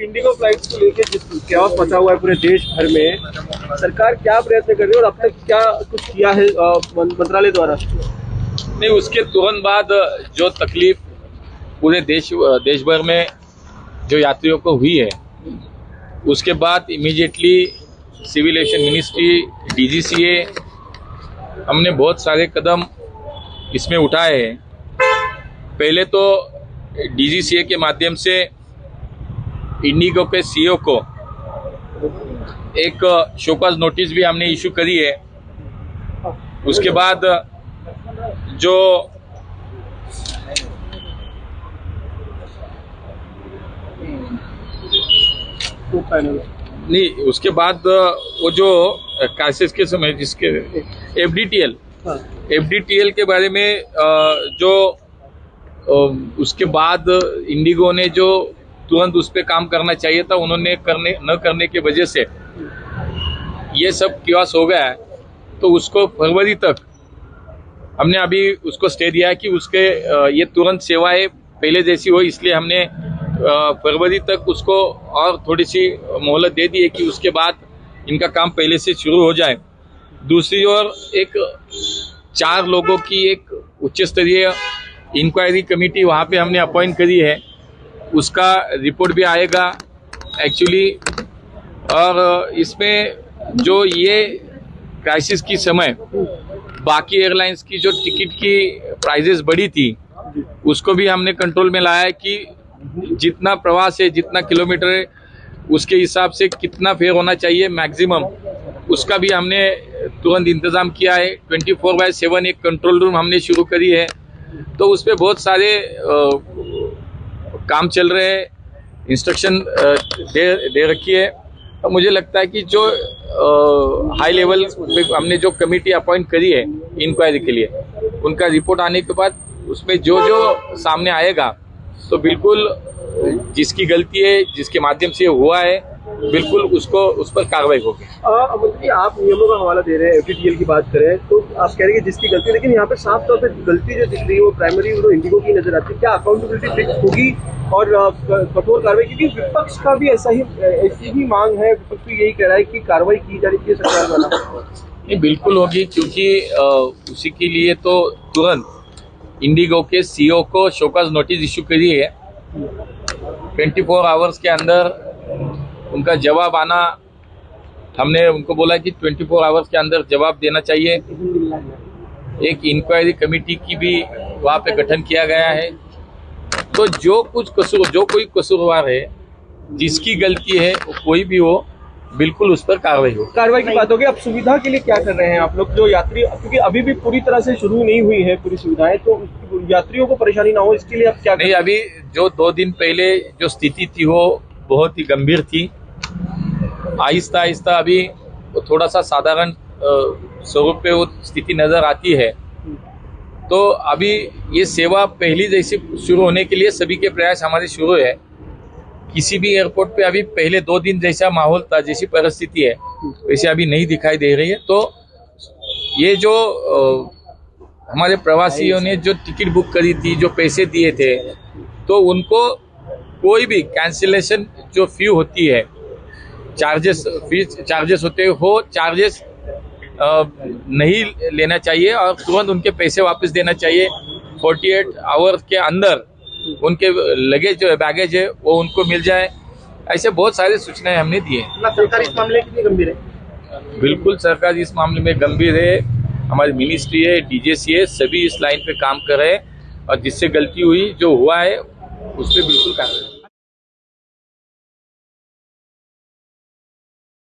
Indigo flight को लेकर जिस कैओस मचा हुआ है पूरे देश भर में, सरकार क्या प्रयत्न कर रही है और अब तक क्या कुछ किया है मंत्रालय द्वारा? नहीं, उसके तुरंत बाद जो तकलीफ पूरे देश भर में जो यात्रियों को हुई है, उसके बाद immediately civil aviation ministry, DGCA, हमने बहुत सारे कदम इसमें उठाए हैं। पहले तो डीजीसीए के माध्यम से इंडिगो के सीईओ को एक शोकॉज नोटिस भी हमने इशू करी है। उसके बाद जो नहीं, उसके बाद वो जो क्राइसिस के समय जिसके एफडीटीएल के बारे में जो उसके बाद इंडिगो ने जो तुरंत उस पर काम करना चाहिए था, उन्होंने न करने की वजह से ये सब कियास हो गया है। तो उसको फरवरी तक हमने अभी उसको स्टे दिया है कि उसके ये तुरंत सेवाएं पहले जैसी हो, इसलिए हमने फरवरी तक उसको और थोड़ी सी मोहलत दे दी है कि उसके बाद इनका काम पहले से शुरू हो जाए। दूसरी ओर एक 4 लोगों की एक उच्च स्तरीय इंक्वायरी कमेटी वहाँ पे हमने अपॉइंट करी है, उसका रिपोर्ट भी आएगा एक्चुअली। और इसमें जो ये क्राइसिस की समय बाकी एयरलाइंस की जो टिकट की प्राइजेस बढ़ी थी, उसको भी हमने कंट्रोल में लाया है कि जितना प्रवास है, जितना किलोमीटर है, उसके हिसाब से कितना फेयर होना चाहिए मैक्सिमम, उसका भी हमने तुरंत इंतज़ाम किया है। 24/7 एक कंट्रोल रूम हमने शुरू करी है। तो उस पर बहुत सारे काम चल रहे हैं, इंस्ट्रक्शन दे रखी है। और मुझे लगता है कि जो हाई लेवल पे हमने जो कमेटी अपॉइंट करी है इंक्वायरी के लिए, उनका रिपोर्ट आने के बाद उसमें जो सामने आएगा, तो बिल्कुल जिसकी गलती है, जिसके माध्यम से हुआ है, बिल्कुल उस पर कार्रवाई होगी। मंत्री, आप नियमों का हवाला दे रहे हैं, एफडीटीएल की बात करें तो आप कह रहे हैं जिसकी गलती, लेकिन यहाँ पे साफ तौर पे गलती जो दिख रही है वो प्राइमरी वो इंडिगो की नजर आती है। क्या अकाउंटेबिलिटी फिक्स होगी और कठोर कार्रवाई? क्योंकि विपक्ष का भी ऐसी ही मांग है, विपक्ष भी यही कह रहा है कि कार्रवाई की जानी चाहिए सरकार द्वारा। ये बिल्कुल होगी, क्योंकि उसी के लिए तो तुरंत इंडिगो के सीईओ को शोकॉज नोटिस इशू करी है। 24 आवर्स के अंदर उनका जवाब आना, हमने उनको बोला कि 24 आवर्स के अंदर जवाब देना चाहिए। एक इंक्वायरी कमेटी की भी वहाँ पे गठन किया गया है। तो जो कोई कसूरवार है, जिसकी गलती है, कोई भी हो, बिल्कुल उस पर कार्रवाई हो। कार्रवाई की बात होगी। अब सुविधा के लिए क्या कर रहे हैं आप लोग, जो यात्री, क्योंकि अभी भी पूरी तरह से शुरू नहीं हुई है पूरी सुविधाएं, तो यात्रियों को परेशानी ना हो इसके लिए आप क्या नहीं, अभी जो 2 दिन पहले जो स्थिति थी वो बहुत ही गंभीर थी। आहिस्ता आहिस्ता अभी थोड़ा सा साधारण स्वरूप पे वो स्थिति नजर आती है। तो अभी ये सेवा पहली जैसी शुरू होने के लिए सभी के प्रयास हमारे शुरू है। किसी भी एयरपोर्ट पे अभी पहले 2 दिन जैसा माहौल था, जैसी परिस्थिति है, वैसे अभी नहीं दिखाई दे रही है। तो ये जो हमारे प्रवासियों ने जो टिकट बुक करी थी, जो पैसे दिए थे, तो उनको कोई भी कैंसिलेशन जो फी होती है, चार्जेस होते हो, चार्जेस नहीं लेना चाहिए और तुरंत उनके पैसे वापस देना चाहिए। 48 आवर्स के अंदर उनके लगेज जो बैगेज है वो उनको मिल जाए। ऐसे बहुत सारी सूचनाएं हमने दी हैं। सरकार इस मामले में कितनी गंभीर है? बिल्कुल सरकार इस मामले में गंभीर है। हमारी मिनिस्ट्री है, डीजीसीए है, सभी इस लाइन पे काम कर रहे हैं और जिससे गलती हुई, जो हुआ है, उस पर बिल्कुल कार्रवाई।